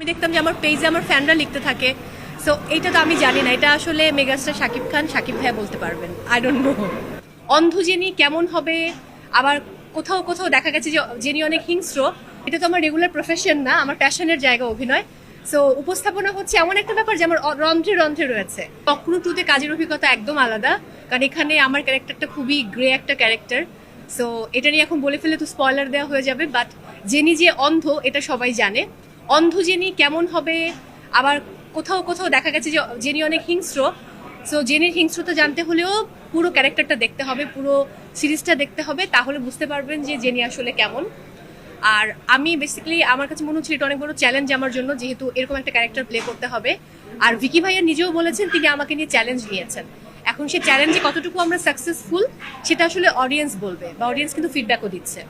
আমি দেখতাম যে আমার পেজে আমার ফ্যানরা লিখতে থাকে, সো এইটা তো আমি জানি না, এটা আসলে মেগাস্টার শাকিব খান, শাকিব ভাইয়া বলতে পারবেন। আই ডোন্ট নো অন্ধ জেনি কেমন হবে, আবার কোথাও কোথাও দেখা গেছে যে জেনি অনেক হিংস্র। এটা তো আমার রেগুলার প্রফেশন না, আমার প্যাশনের জায়গা অভিনয়। সো উপস্থাপনা হচ্ছে এমন একটা ব্যাপার যে আমার রন্ধ্রে রন্ধ্রে রয়েছে। কখনো টুতে কাজের অভিজ্ঞতা একদম আলাদা, কারণ এখানে আমার ক্যারেক্টারটা খুবই গ্রে একটা ক্যারেক্টার। সো এটা নিয়ে এখন বলে ফেলে তো স্পয়লার দেওয়া হয়ে যাবে, বাট জেনি যে অন্ধ এটা সবাই জানে। অন্ধ জেনি কেমন হবে, আবার কোথাও কোথাও দেখা গেছে যে জেনি অনেক হিংস্র। সো জেনির হিংস্রতা জানতে হলেও পুরো ক্যারেক্টারটা দেখতে হবে, পুরো সিরিজটা দেখতে হবে, তাহলে বুঝতে পারবেন যে জেনি আসলে কেমন। আর আমি বেসিক্যালি আমার কাছে মনে হচ্ছে এটা অনেক বড় চ্যালেঞ্জ আমার জন্য, যেহেতু এরকম একটা ক্যারেক্টার প্লে করতে হবে। আর ভিকি ভাইয়া নিজেও বলেছেন তিনি আমাকে নিয়ে চ্যালেঞ্জ নিয়েছেন। এখন সেই চ্যালেঞ্জে কতটুকু আমরা সাকসেসফুল সেটা আসলে অডিয়েন্স বলবে, বা অডিয়েন্স কিন্তু ফিডব্যাকও দিচ্ছে।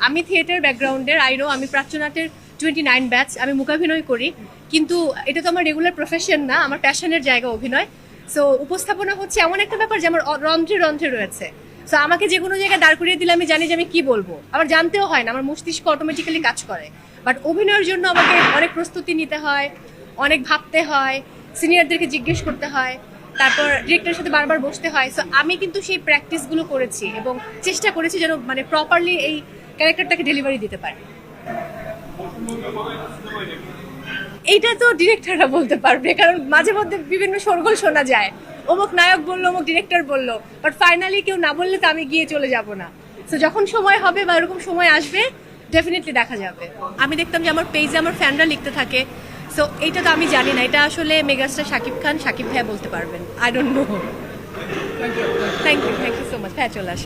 আমি থিয়েটার ব্যাকগ্রাউন্ডের, আইরো আমি প্রাচ্যনাটের 29 ব্যাচ, আমি মূকাভিনয় করি, কিন্তু এটা তো আমার রেগুলার প্রফেশন না, আমার প্যাশনের জায়গা অভিনয়। সো উপস্থাপনা হচ্ছে এমন একটা ব্যাপার যে আমার রন্ধ্রে রন্ধ্রে রয়েছে। সো আমাকে যে কোনো জায়গায় দাঁড় করিয়ে দিলে আমি জানি যে আমি কি বলবো, আমার জানতেও হয় না, আমার মস্তিষ্ক অটোমেটিক্যালি কাজ করে। বাট অভিনয়ের জন্য আমাকে অনেক প্রস্তুতি নিতে হয়, অনেক ভাবতে হয়, সিনিয়রদেরকে জিজ্ঞেস করতে হয়, তারপর ডিরেক্টরের সাথে বারবার বসতে হয়। সো আমি কিন্তু সেই প্র্যাকটিসগুলো করেছি এবং চেষ্টা করেছি যেন মানে প্রপারলি এই ক্যারেক্টারটাকে ডেলিভারি দিতে পারি। এইটা তো ডিরেক্টররা বলতে পারবে, কারণ মাঝে মধ্যে বিভিন্ন শোরগোল শোনা যায়, অমুক নায়ক বললো, অমুক ডিরেক্টর বললো, বাট ফাইনালি কেউ না বললে তো আমি গিয়ে চলে যাব না। তো যখন সময় হবে বা এরকম সময় আসবে ডেফিনেটলি দেখা যাবে। আমি দেখতাম যে আমার পেজে আমার ফ্যানরা লিখতে থাকে, সো এইটা তো আমি জানি না, এটা আসলে মেগাস্টার শাকিব খান, শাকিব ভাইয়া বলতে পারবেন। I don't know. Thank you so much. হ্যাঁ, চলে আসে।